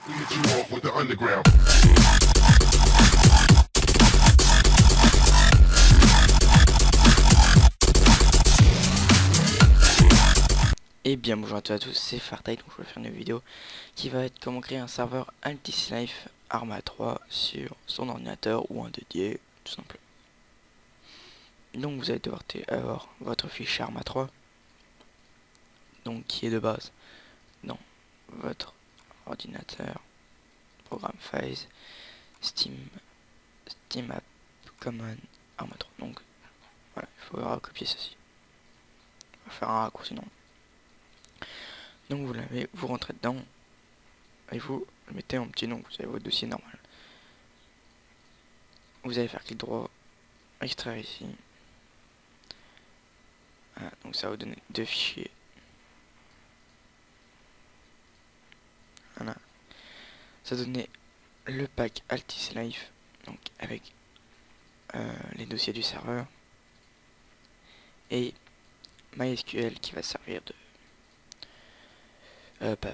Hit you off with the underground. Et bien bonjour à tous, c'est Fartide, donc je vais faire une vidéo qui va être comment créer un serveur Altis Life Arma 3 sur son ordinateur ou un dédié, tout simplement. Donc vous allez devoir avoir votre fichier Arma 3, donc qui est de base dans votre ordinateur, programme Files, Steam App Common Arma 3. Donc voilà, il faut recopier ceci. On va faire un raccourci non. Donc vous l'avez, vous rentrez dedans et vous le mettez en petit nom, vous avez votre dossier normal. Vous allez faire clic droit, extraire ici. Voilà, donc ça va vous donner deux fichiers. Voilà. Ça va donner le pack Altis Life, donc avec les dossiers du serveur. Et MySQL qui va servir de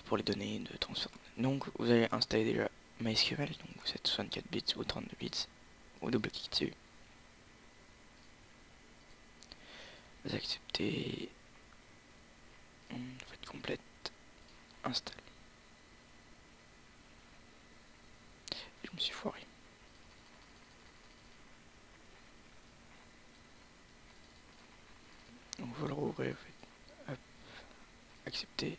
pour les données de transfert. Donc vous allez installer déjà MySQL, donc vous êtes 64 bits ou 32 bits, vous double-cliquez dessus. Vous acceptez, faites complète, installe. Je me suis foiré. Donc vous le rouvrez, vous faites hop, accepter.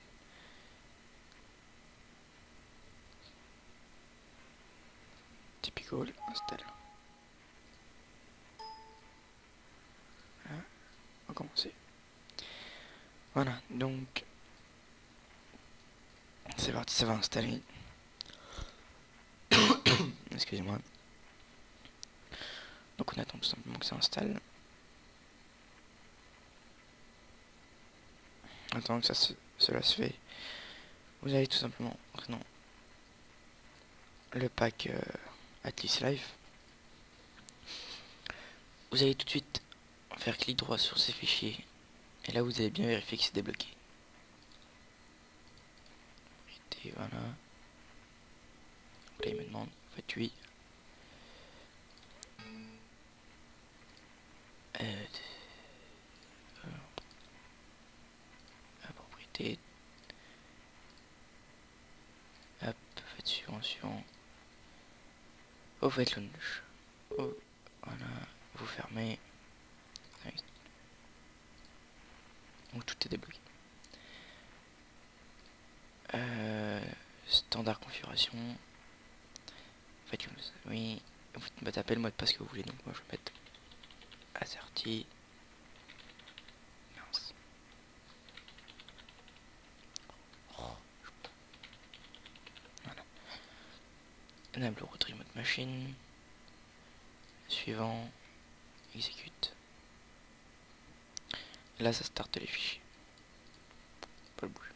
Typical, installe. Voilà, on va commencer. Voilà, donc c'est parti, ça va installer. Excusez-moi. Donc on attend tout simplement que ça installe. Attends que cela se fait. Vous allez tout simplement maintenant le pack Atlas Life. Vous allez tout de suite faire clic droit sur ces fichiers. Et là vous allez bien vérifier que c'est débloqué. Et voilà. Donc là il me demande, faites oui. La propriété. Hop, faites suivant. Vous faites launch. Oh, voilà, vous fermez. Donc tout est débloqué. Standard configuration. Faites comme ça, oui. Vous tapez le mot de passe que vous voulez, donc moi je vais mettre asserti. Mince. Oh. Voilà. Enable root remote machine. Suivant. Exécute. Là ça starte les fichiers. Pas le bouger.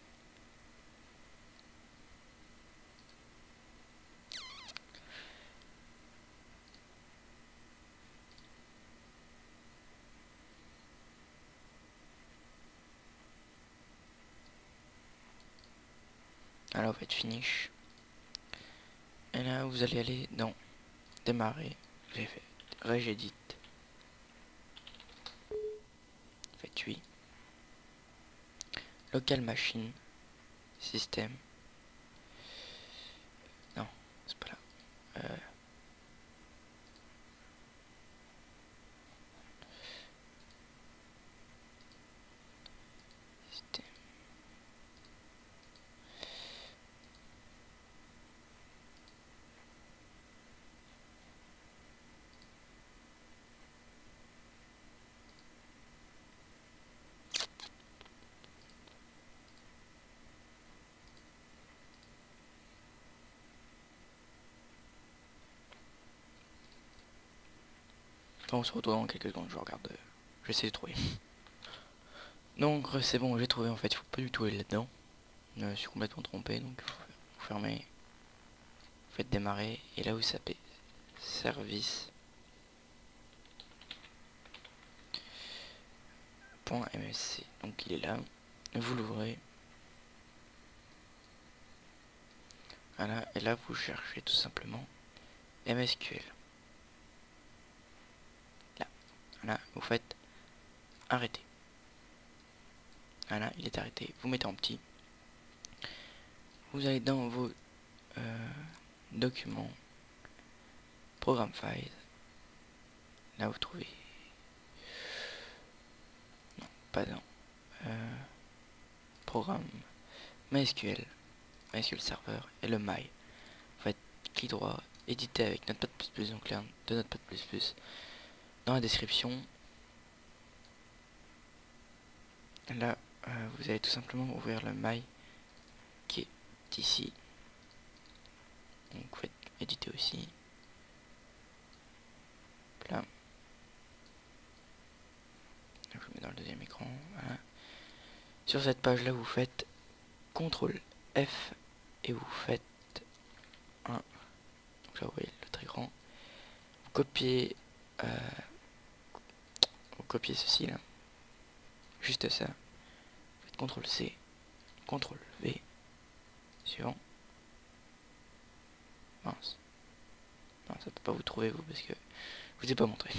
Alors vous faites finish. Et là vous allez aller dans démarrer. J'ai fait regedit. Faites oui. Local machine. Système. Non, c'est pas là. Système. On se retrouve dans quelques secondes, je regarde. Je vais essayer de trouver. Donc c'est bon, j'ai trouvé en fait, il faut pas du tout aller là-dedans. Je suis complètement trompé, donc vous fermez, vous faites démarrer, et là vous sapez service .msc, donc il est là, vous l'ouvrez. Voilà, et là vous cherchez tout simplement MSQL. Là, voilà, vous faites arrêter. Voilà, il est arrêté. Vous mettez en petit. Vous allez dans vos documents, programme files. Là vous trouvez, non, pas dans programme MySQL, MySQL Server et le My. Vous faites clic droit, éditer avec Notepad++, donc là de Notepad++. Dans la description, là vous allez tout simplement ouvrir le My qui est ici. Donc vous faites éditer aussi. Là. Je vous mets dans le deuxième écran. Voilà. Sur cette page là vous faites CTRL F et vous faites un. Donc là vous voyez le très grand. Vous copiez ceci là. Juste ça. Vous faites CTRL C, CTRL V. Suivant. Mince. Non, ça peut pas vous trouver vous parce que je vous ai pas montré.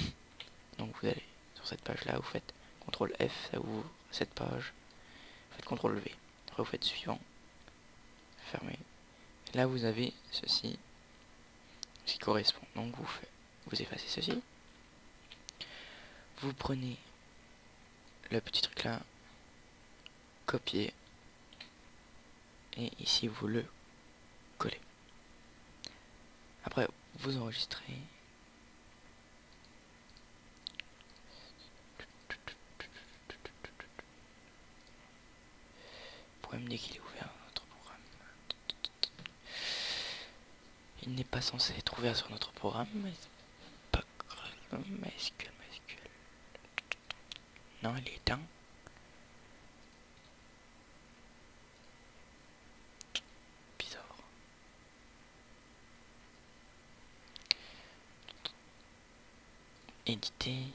Donc vous allez sur cette page là, vous faites CTRL F, ça ouvre cette page. Vous faites CTRL V. Après vous faites suivant. Fermez. Et là vous avez ceci qui correspond. Donc vous effacez ceci. Vous prenez le petit truc là, copier, et ici vous le collez. Après vous enregistrez. Vous pouvez me dire qu'il est ouvert notre programme. Il n'est pas censé être ouvert sur notre programme, mais c'est pas grave. MySQL. Non, il est éteint. Bizarre. Éditer.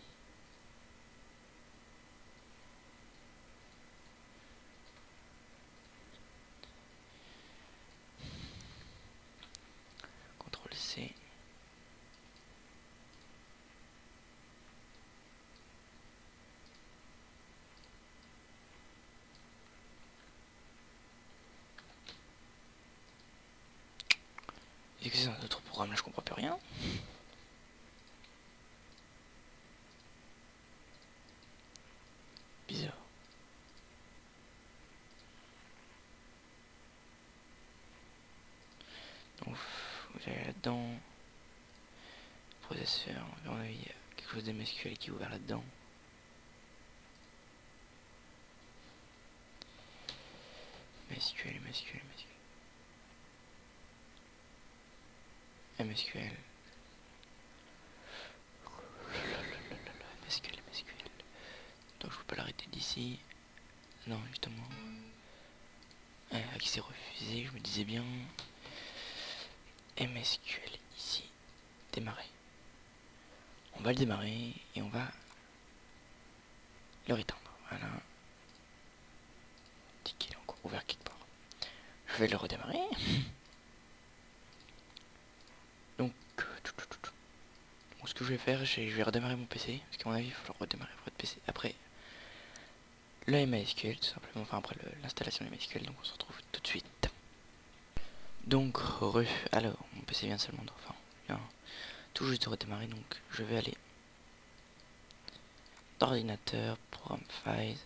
CTRL C. Et que c'est un autre programme là, je comprends plus rien. Bizarre. Donc vous allez là-dedans. Processeur, il y a quelque chose de MySQL qui est ouvert là-dedans. MySQL. Donc je peux pas l'arrêter d'ici. Non, justement. Accès refusé, je me disais bien. MSQL ici. Démarrer. On va le démarrer et on va le éteindre. Voilà. Dit qu'il est encore ouvert quelque part. Je vais le redémarrer. Donc ce que je vais faire, je vais redémarrer mon PC. Parce qu'à mon avis, il faut le redémarrer votre PC. Après le MySQL, tout simplement. Enfin, après l'installation du MySQL. Donc on se retrouve tout de suite. Donc, alors, mon PC vient seulement vient tout juste de redémarrer. Donc, je vais aller d'ordinateur, programme files,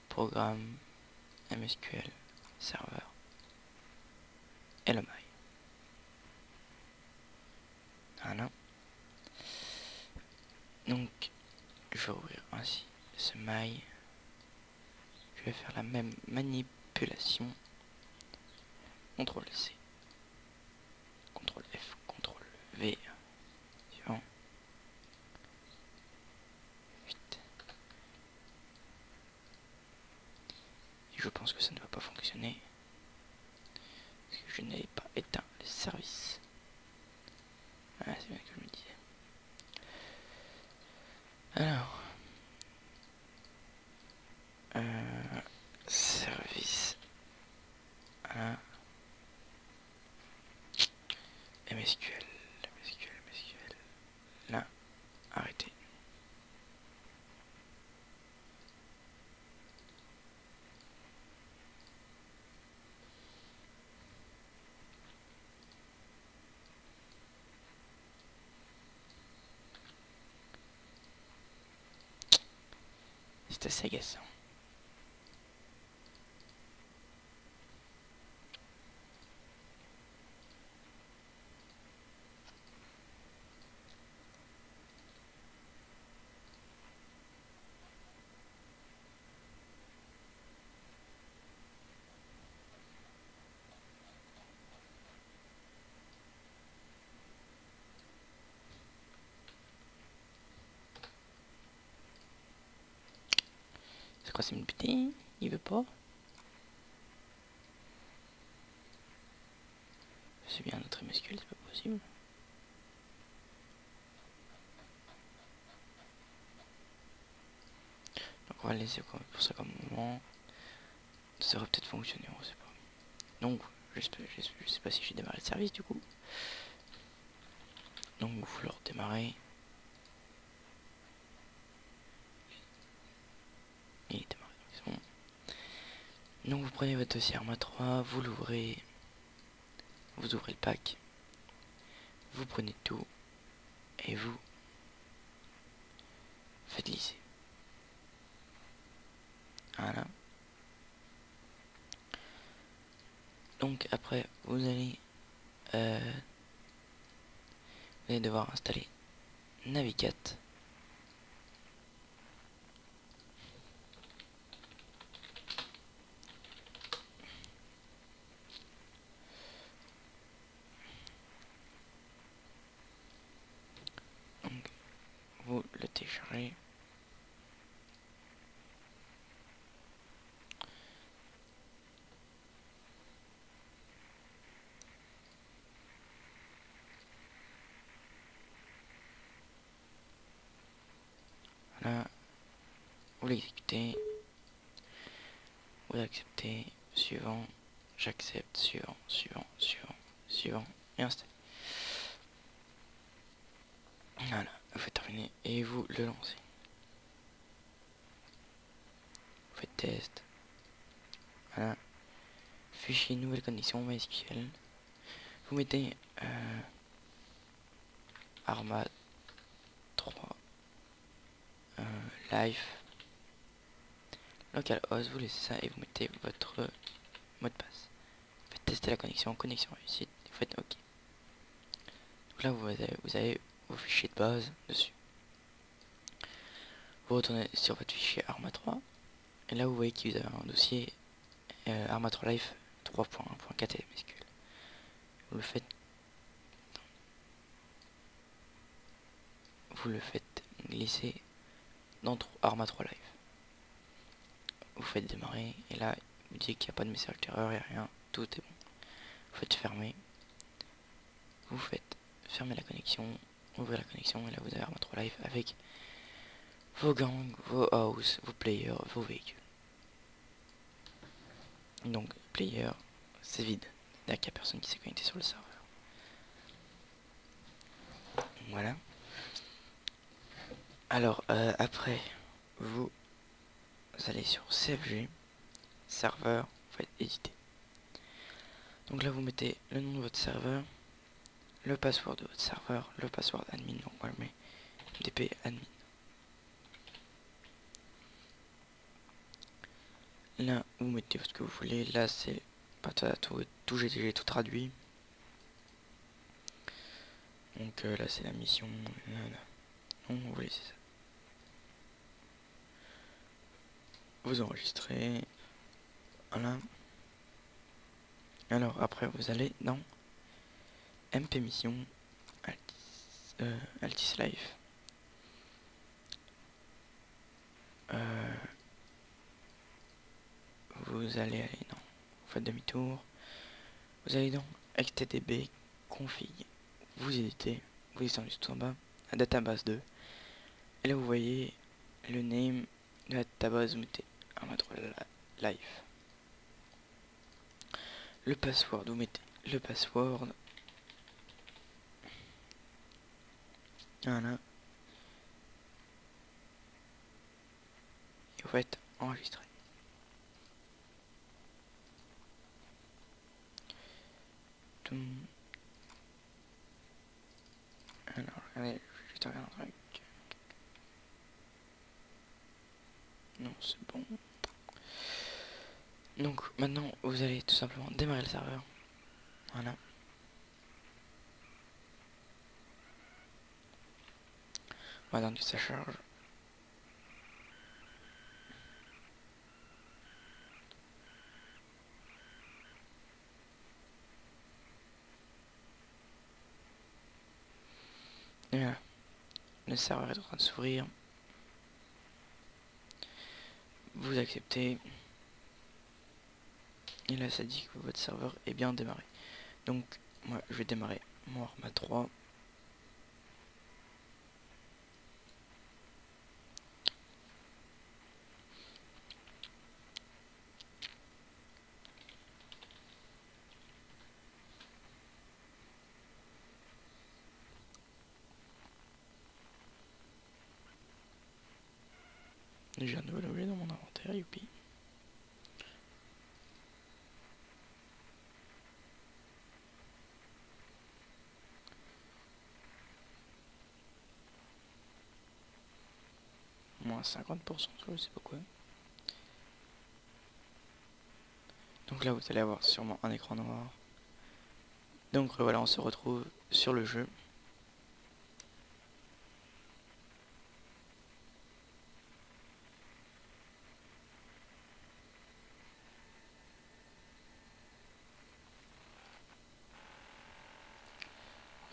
programme, MSQL, serveur, et le My. Voilà. Donc, je vais ouvrir ainsi ce My. Je vais faire la même manipulation. CTRL C, CTRL F, CTRL V. Suivant. 8. Et je pense que ça ne va pas fonctionner. Parce que je n'avais pas éteint les services. Ah, c'est bien que je me disais. Alors. Service. Voilà. MSQL, MSQL. Là, arrêtez. C'est assez agaçant. C'est quoi, c'est une pute? Il veut pas? C'est bien notre MSQL, c'est pas possible. Donc on va le laisser pour ça comme moment. Ça aurait peut-être fonctionné, on sait pas. Donc je sais pas si j'ai démarré le service du coup. Donc vous le redémarrez. Il est démarré, c'est bon. Donc vous prenez votre dossier Arma 3, vous l'ouvrez, vous ouvrez le pack, vous prenez tout et vous faites lisser. Voilà. Donc après vous allez devoir installer Navigat. Donc vous le téléchargez. Voilà. Vous l'exécutez. Vous acceptez. Suivant. J'accepte. Suivant. Suivant. Et installez. Voilà. Vous faites terminer et vous le lancez. Vous faites test. Voilà. Fichier nouvelle connexion MySQL. Vous mettez Arma 3 live localhost, vous laissez ça et vous mettez votre mot de passe. Vous faites tester la connexion réussite, vous faites OK. Donc là vous avez vos fichiers de base dessus. Vous retournez sur votre fichier Arma 3 et là vous voyez que vous avez un dossier Arma 3 live 3.1.4 MSQL. Vous le faites glisser dans Arma 3 live. Vous faites démarrer et là il vous dit qu'il n'y a pas de message d'erreur et rien, tout est bon. Vous faites fermer, vous faites fermer la connexion, ouvrir la connexion et là vous avez Arma 3 live avec vos gangs, vos house, vos players, vos véhicules. Donc player c'est vide, il n'y a qu'à personne qui s'est connecté sur le serveur. Voilà. Alors après vous allez sur CFG, serveur, vous faites éditer. Donc là vous mettez le nom de votre serveur, le password de votre serveur, le password admin, donc moi je mets dp admin. Là vous mettez ce que vous voulez, là c'est pas tout j'ai tout traduit. Donc là c'est la mission, donc vous laissez ça. Vous enregistrez, voilà. Alors après vous allez dans MP mission Altis Life. Vous allez aller dans, vous faites demi-tour, vous allez dans xtdb config, vous éditez, vous descendez tout en bas à database 2 et là vous voyez le name de la database, vous mettez Arma 3 live. Le password, vous mettez le password Voilà. Et vous faites enregistrer. Toum. Alors, regardez, je vais juste regarder un truc. Non, c'est bon. Donc, maintenant, vous allez tout simplement démarrer le serveur. Voilà. On va attendre que ça charge. Et voilà. Le serveur est en train de s'ouvrir. Vous acceptez. Et là, ça dit que votre serveur est bien démarré. Donc, moi, je vais démarrer mon Arma 3. J'ai un nouvel objet dans mon inventaire, youpi. Moins 50%, je sais pas quoi. Donc là, vous allez avoir sûrement un écran noir. Donc voilà, on se retrouve sur le jeu.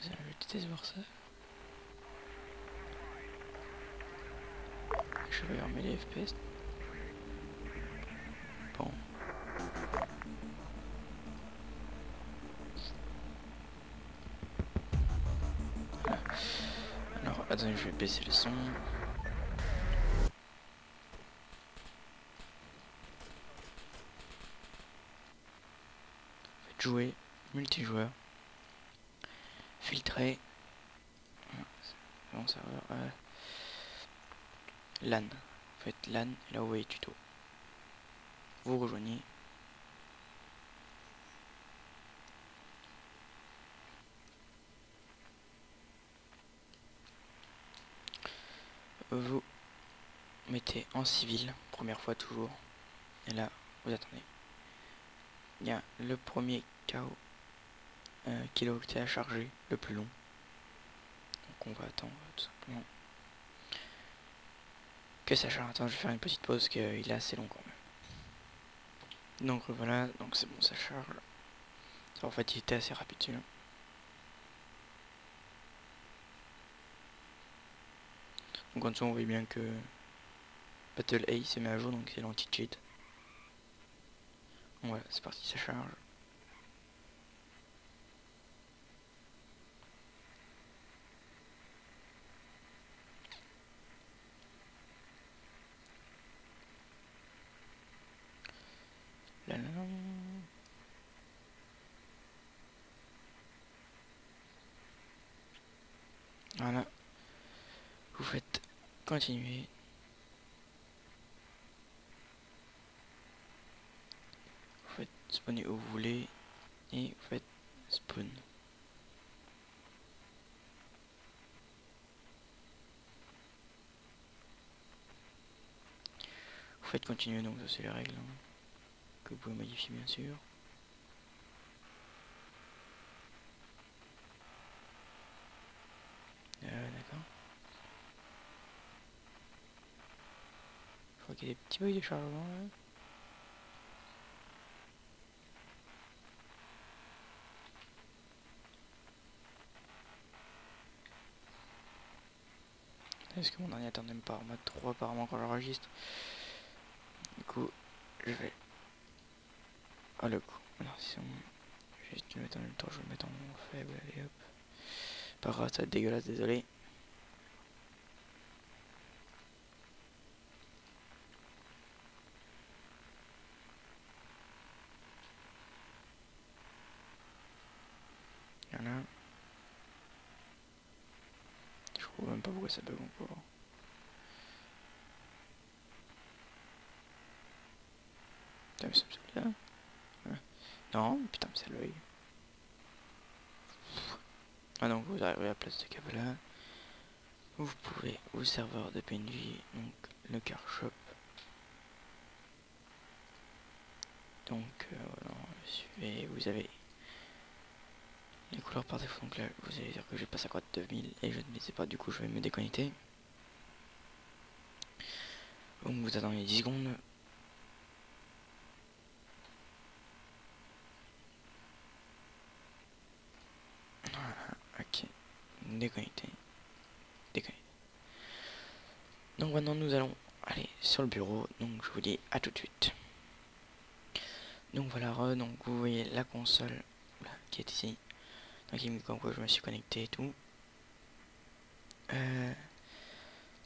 Je déteste voir ça. Je vais remettre les FPS. Bon. Voilà. Alors, attendez, je vais baisser le son. Faites jouer, multijoueur. Filtrer. Bon serveur. LAN. Faites LAN, et là vous voyez tuto. Vous rejoignez. Vous mettez en civil, première fois toujours. Et là, vous attendez. Il y a le premier KO kilooctets à charger, le plus long. Donc on va attendre tout simplement que ça charge. Attends, je vais faire une petite pause parce qu'il est assez long quand même. Donc voilà, donc c'est bon, ça charge. En fait, il était assez rapide celui-là. Donc en dessous, on voit bien que Battle A s'est mis à jour, donc c'est l'anti-cheat. Voilà, c'est parti, ça charge. Là, là, là. Voilà, vous faites continuer. Vous faites spawner où vous voulez et vous faites spawn. Vous faites continuer, donc ça c'est les règles hein, que vous pouvez modifier bien sûr. D'accord. Je crois qu'il y a des petits bugs de chargement là. Est-ce que mon ordinateur n'aime pas Arma 3 apparemment quand j'enregistre? Du coup, je vais... Ah le coup. Alors si on... Je vais juste le mettre en même temps, je vais le mettre en faible, allez hop. Pas grave, ça va être dégueulasse, désolé. Voilà. vois même pas pourquoi ça bug encore. Putain, mais ça me saoule là. Ouais. Non, putain, mais c'est l'œil. Ah donc vous arrivez à la place de câble là. Vous pouvez au serveur de PNJ, donc le car shop. Donc voilà, suivez, vous avez les couleurs par défaut, donc là vous allez dire que j'ai pas 52 000 et je ne les ai pas, du coup je vais me déconnecter. Donc vous attendez 10 secondes. Voilà, ok, déconnecté, déconnecté. Donc maintenant nous allons aller sur le bureau, donc je vous dis à tout de suite. Donc voilà, donc vous voyez la console là, qui est ici. Donc il me dit comme quoi je me suis connecté et tout.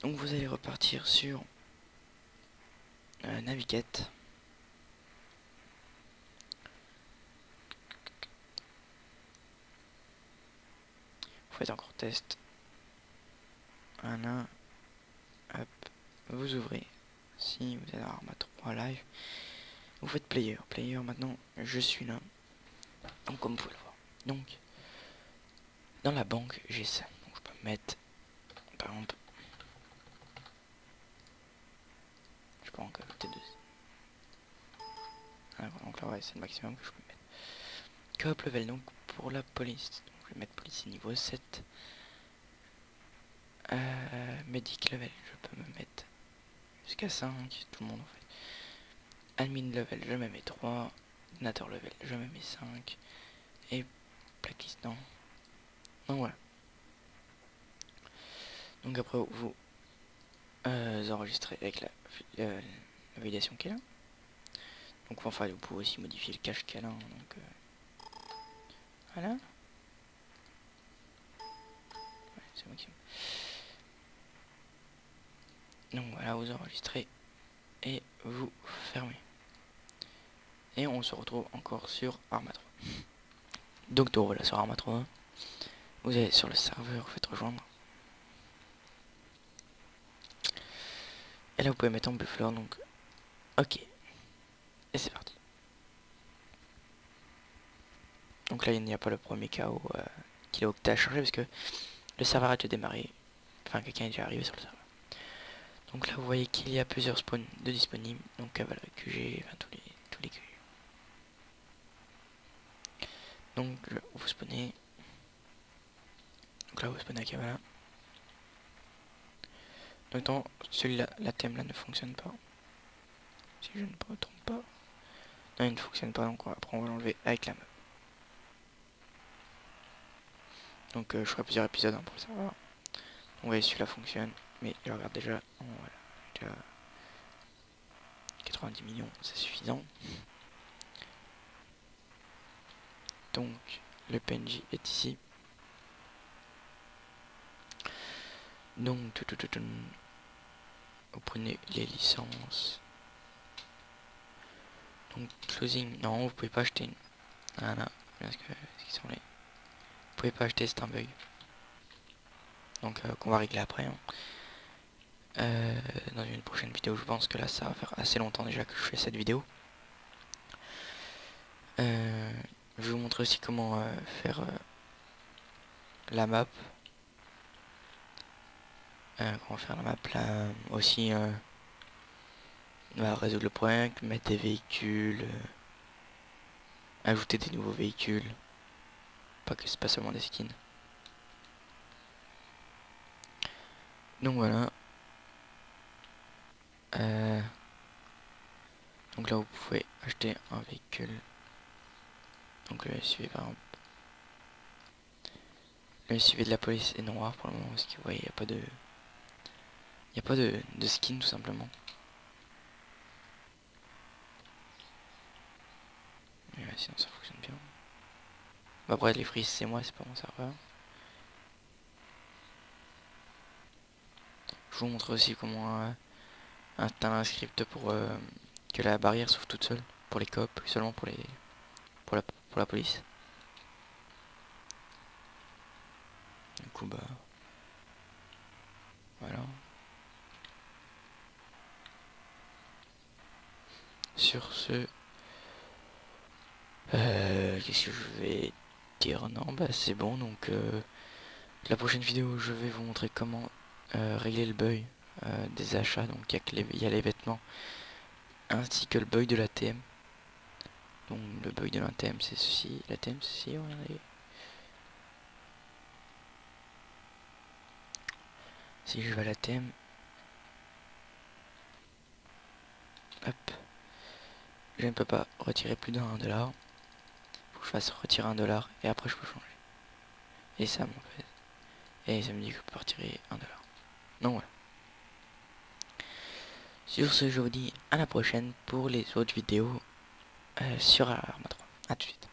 Donc vous allez repartir sur Navigate. Vous faites encore test. Voilà. Hop. Vous ouvrez. Si vous êtes à Arma 3 live. Vous faites player. Player maintenant, je suis là. Donc comme vous pouvez le voir. Donc dans la banque, j'ai ça. Donc je peux mettre par exemple. Je peux en ajouter deux. Voilà, donc là ouais, c'est le maximum que je peux mettre. Coop level donc pour la police. Donc je vais mettre police niveau 7. Medic level, je peux me mettre jusqu'à 5, tout le monde en fait. Admin level, je me mets 3. Ordinateur level, je me mets 5. Et blacklist, non. Donc voilà. Donc après vous enregistrez avec la validation qu'elle a. Donc enfin vous pouvez aussi modifier le cache qu'elle a. Donc voilà. Ouais, c'est moi qui... Donc voilà, vous enregistrez et vous fermez. Et on se retrouve encore sur Arma 3. Donc voilà, sur Arma 3. Vous allez sur le serveur, vous faites rejoindre. Et là vous pouvez mettre en buffler, donc ok. Et c'est parti. Donc là il n'y a pas le premier KO qu'il a chargé parce que le serveur a déjà démarré. Enfin quelqu'un est déjà arrivé sur le serveur. Donc là vous voyez qu'il y a plusieurs spawns de disponibles. Donc Cavalry, QG, enfin tous les QG. Donc vous spawnez. Donc là vous spawnez à Cavalry. Donc dans celui-là, la thème là ne fonctionne pas. Si je ne me trompe pas. Non, il ne fonctionne pas, donc après on va l'enlever avec la meuf. Donc je ferai plusieurs épisodes pour le savoir. On voyez celui-là fonctionne, mais je regarde déjà. Oh, voilà, déjà 90 millions, c'est suffisant. Donc le PNJ est ici. Donc vous prenez les licences. Donc closing, non vous pouvez pas acheter. Voilà, parce que ce sont les... Vous pouvez pas acheter, c'est un bug. Donc qu'on va régler après. Hein. Dans une prochaine vidéo, je pense que là ça va faire assez longtemps déjà que je fais cette vidéo. Je vais vous montrer aussi comment faire la map. Comment faire la map là aussi résoudre le problème, mettre des véhicules, ajouter des nouveaux véhicules. Pas que c'est pas seulement des skins. Donc voilà. Donc là vous pouvez acheter un véhicule. Donc le SUV par exemple. Le SUV de la police est noir pour le moment parce que vous voyez il n'y a pas de. Il n'y a pas de skin tout simplement. Mais ouais, sinon ça fonctionne bien. Bah après les frises c'est moi, c'est pas mon serveur. Je vous montre aussi comment installer un script pour que la barrière s'ouvre toute seule. Pour les cops, seulement pour la police. Du coup bah ce, qu'est-ce que je vais dire? Non, bah c'est bon. Donc la prochaine vidéo, je vais vous montrer comment régler le bug des achats. Donc il y a les vêtements ainsi que le bug de l'ATM. Donc le bug de l'ATM c'est ceci, l'ATM c'est ceci, regardez. Si je vais à l'ATM, hop, je ne peux pas retirer plus d'un $1. Faut que je fasse retirer $1 et après je peux changer. Et ça m'en fait. Et ça me dit que je peux retirer $1. Donc voilà. Sur ce, je vous dis à la prochaine pour les autres vidéos sur Arma 3. A tout de suite.